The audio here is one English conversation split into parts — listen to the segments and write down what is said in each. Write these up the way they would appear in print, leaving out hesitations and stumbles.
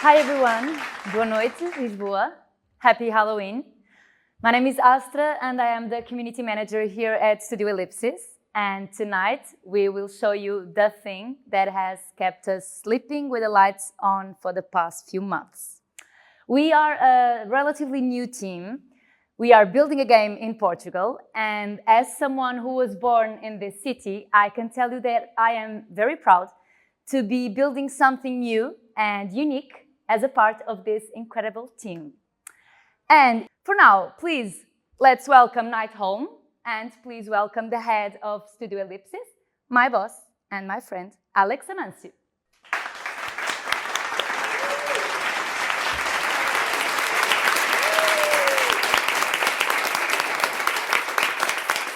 Hi everyone, boa noite, Lisboa. Happy Halloween. My name is Astra and I am the community manager here at Studio Ellipsis. And tonight we will show you the thing that has kept us sleeping with the lights on for the past few months. We are a relatively new team. We are building a game in Portugal, and as someone who was born in this city, I can tell you that I am very proud to be building something new and unique as a part of this incredible team. And for now, please, let's welcome Nightholme, and please welcome the head of Studio Ellipsis, my boss and my friend, Alex Amancio.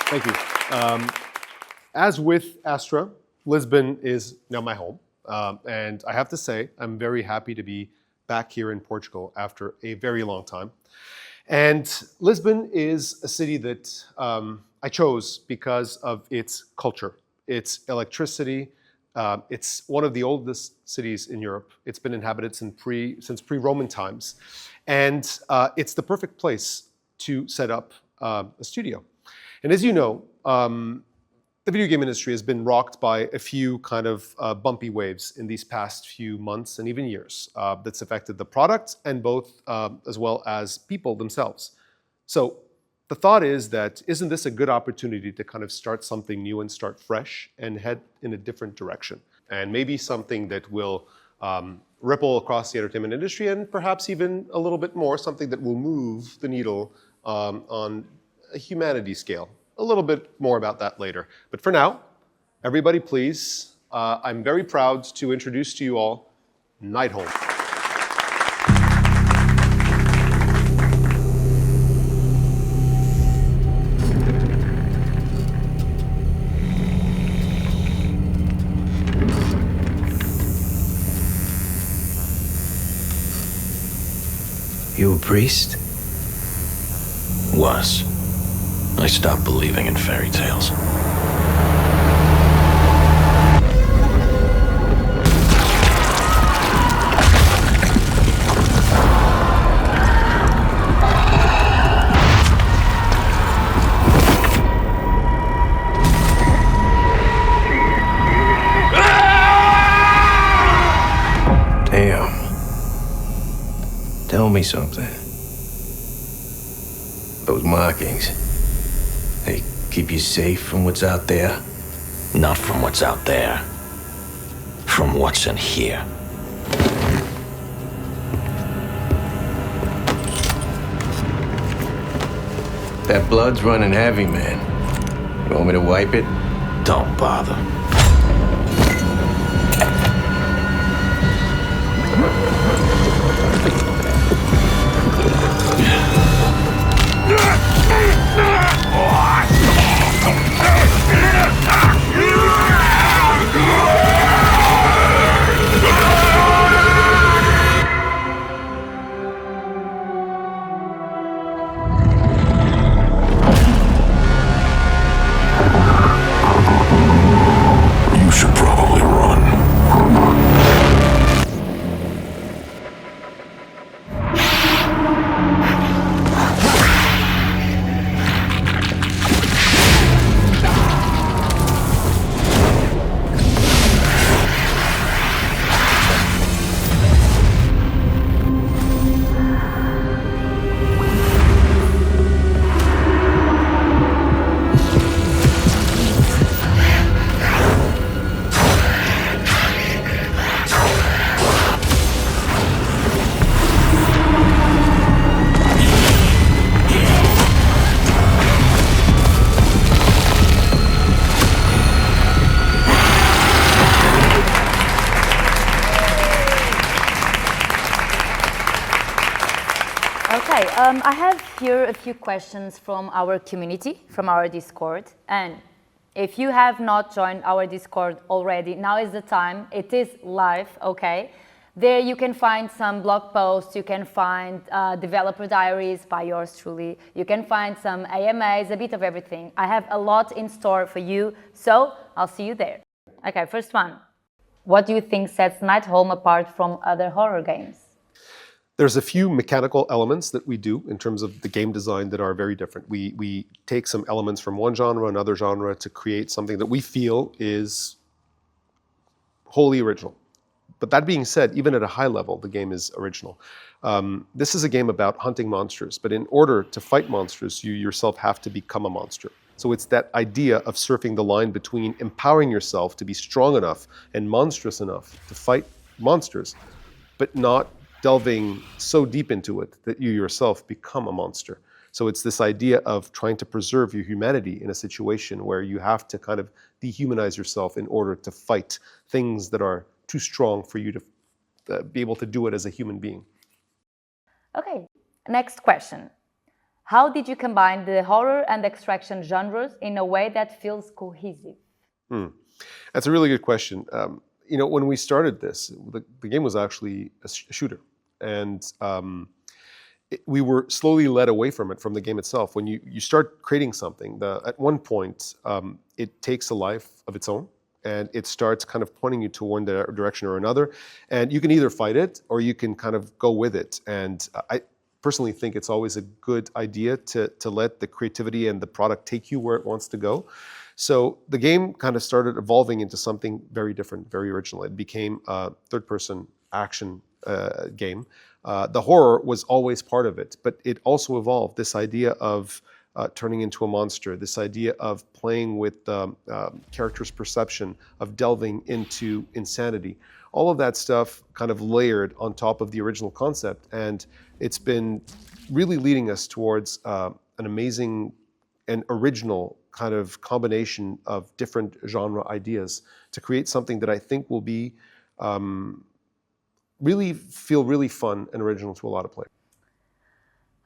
Thank you. As with Astra, Lisbon is now my home. And I have to say, I'm very happy to be back here in Portugal after a very long time. And Lisbon is a city that I chose because of its culture, its electricity. It's one of the oldest cities in Europe. It's been inhabited since pre-Roman times. And it's the perfect place to set up a studio. And as you know, the video game industry has been rocked by a few kind of bumpy waves in these past few months and even years that's affected the product and both as well as people themselves. So the thought is that isn't this a good opportunity to kind of start something new and start fresh and head in a different direction? And maybe something that will ripple across the entertainment industry and perhaps even a little bit more, something that will move the needle on a humanity scale. A little bit more about that later. But for now, everybody please, I'm very proud to introduce to you all Nightholme. You a priest? Was. I stopped believing in fairy tales. Damn. Tell me something. Those markings, they keep you safe from what's out there? Not from what's out there. From what's in here. That blood's running heavy, man. You want me to wipe it? Don't bother. You should probably run. Okay, I have here a few questions from our community, from our Discord. And if you have not joined our Discord already, now is the time. It is live, okay? There you can find some blog posts, you can find developer diaries by yours truly, you can find some AMAs, a bit of everything. I have a lot in store for you, so I'll see you there. Okay, first one. What do you think sets Nightholme apart from other horror games? There's a few mechanical elements that we do in terms of the game design that are very different. We take some elements from one genre, another genre, to create something that we feel is wholly original. But that being said, even at a high level, the game is original. This is a game about hunting monsters, but in order to fight monsters, you yourself have to become a monster. So it's that idea of surfing the line between empowering yourself to be strong enough and monstrous enough to fight monsters, but not delving so deep into it that you yourself become a monster. So it's this idea of trying to preserve your humanity in a situation where you have to kind of dehumanize yourself in order to fight things that are too strong for you to be able to do it as a human being. Okay, next question. How did you combine the horror and extraction genres in a way that feels cohesive? That's a really good question. When we started this, the game was actually a shooter. And we were slowly led away from it, from the game itself. When you start creating something, at one point, it takes a life of its own, and it starts kind of pointing you to one direction or another. And you can either fight it, or you can kind of go with it. And I personally think it's always a good idea to let the creativity and the product take you where it wants to go. So the game kind of started evolving into something very different, very original. It became a third-person action game. The horror was always part of it, but it also evolved. This idea of turning into a monster, this idea of playing with characters' perception, of delving into insanity. All of that stuff kind of layered on top of the original concept, and it's been really leading us towards an amazing and original kind of combination of different genre ideas to create something that I think will be feel really fun and original to a lot of players.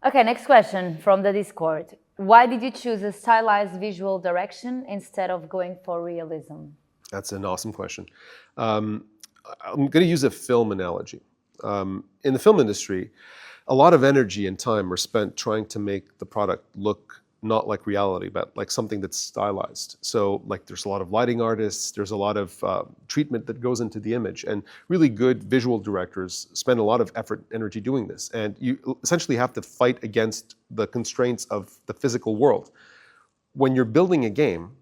Okay, next question from the Discord. Why did you choose a stylized visual direction instead of going for realism? That's an awesome question. I'm going to use a film analogy. In the film industry, a lot of energy and time are spent trying to make the product look not like reality, but like something that's stylized. So like there's a lot of lighting artists, there's a lot of treatment that goes into the image, and really good visual directors spend a lot of effort and energy doing this. And you essentially have to fight against the constraints of the physical world. When you're building a game,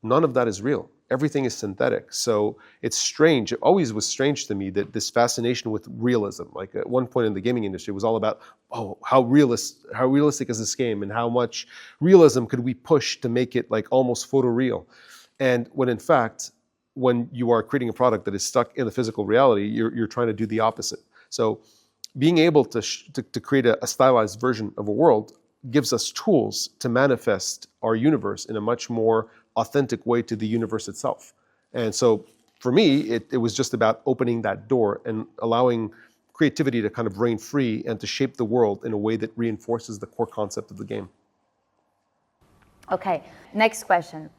none of that is real. Everything is synthetic. So it's strange. It always was strange to me that this fascination with realism, like at one point in the gaming industry, was all about, how realistic is this game, and how much realism could we push to make it like almost photoreal. And when in fact, when you are creating a product that is stuck in the physical reality, you're trying to do the opposite. So being able to create a stylized version of a world gives us tools to manifest our universe in a much more authentic way to the universe itself. And so for me, it was just about opening that door and allowing creativity to kind of reign free and to shape the world in a way that reinforces the core concept of the game. Okay, next question.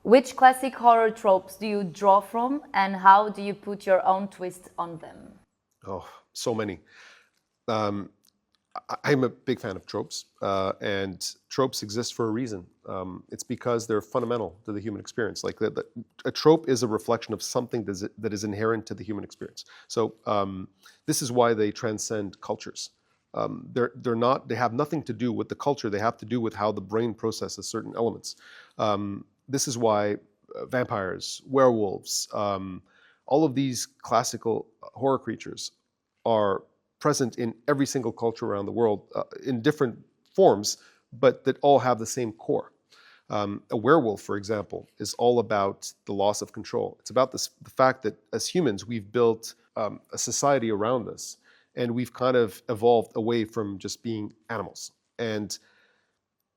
Which classic horror tropes do you draw from, and how do you put your own twist on them? Oh, so many. I'm a big fan of tropes, and tropes exist for a reason. It's because they're fundamental to the human experience. Like a trope is a reflection of something that is inherent to the human experience. So this is why they transcend cultures. They have nothing to do with the culture. They have to do with how the brain processes certain elements. This is why vampires, werewolves, all of these classical horror creatures are present in every single culture around the world in different forms, but that all have the same core. A werewolf, for example, is all about the loss of control. It's about the fact that as humans, we've built a society around us, and we've kind of evolved away from just being animals. And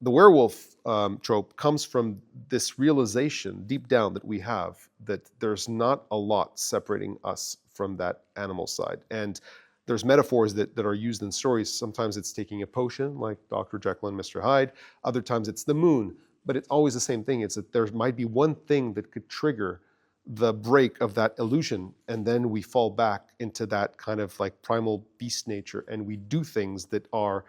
the werewolf trope comes from this realization deep down that we have that there's not a lot separating us from that animal side. And there's metaphors that are used in stories. Sometimes it's taking a potion, like Dr. Jekyll and Mr. Hyde. Other times it's the moon. But it's always the same thing. It's that there might be one thing that could trigger the break of that illusion, and then we fall back into that kind of like primal beast nature, and we do things that are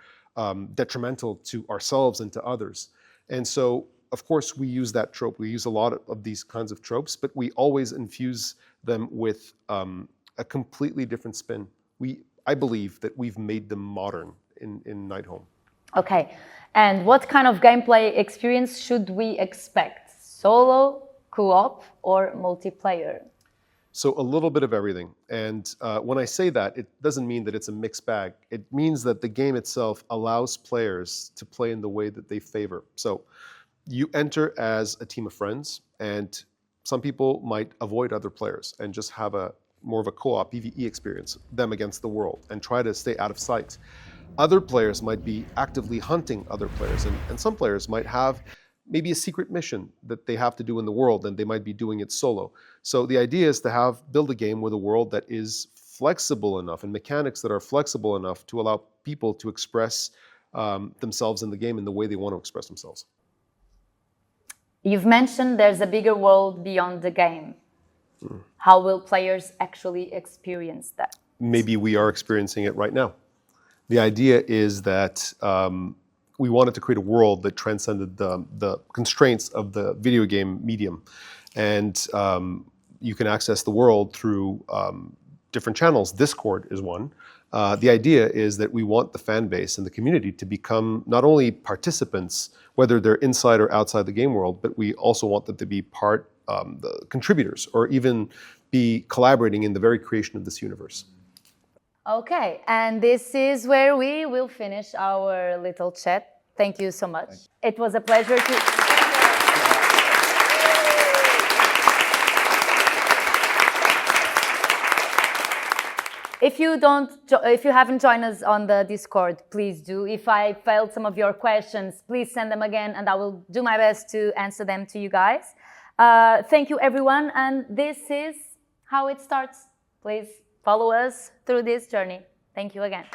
detrimental to ourselves and to others. And so, of course, we use that trope. We use a lot of these kinds of tropes, but we always infuse them with a completely different spin. I believe that we've made them modern in Nightholme. Okay, and what kind of gameplay experience should we expect? Solo, co-op, or multiplayer? So a little bit of everything. And when I say that, it doesn't mean that it's a mixed bag. It means that the game itself allows players to play in the way that they favor. So you enter as a team of friends, and some people might avoid other players and just have a more of a co-op PvE experience, them against the world, and try to stay out of sight. Other players might be actively hunting other players, and some players might have maybe a secret mission that they have to do in the world, and they might be doing it solo. So the idea is to build a game with a world that is flexible enough and mechanics that are flexible enough to allow people to express themselves in the game in the way they want to express themselves. You've mentioned there's a bigger world beyond the game. How will players actually experience that? Maybe we are experiencing it right now. The idea is that we wanted to create a world that transcended the constraints of the video game medium. And you can access the world through different channels. Discord is one. The idea is that we want the fan base and the community to become not only participants, whether they're inside or outside the game world, but we also want them to be the contributors, or even be collaborating in the very creation of this universe. Okay, and this is where we will finish our little chat. Thank you so much. It was a pleasure to... If you haven't joined us on the Discord, please do. If I failed some of your questions, please send them again, and I will do my best to answer them to you guys. Thank you, everyone, and this is how it starts. Please follow us through this journey. Thank you again.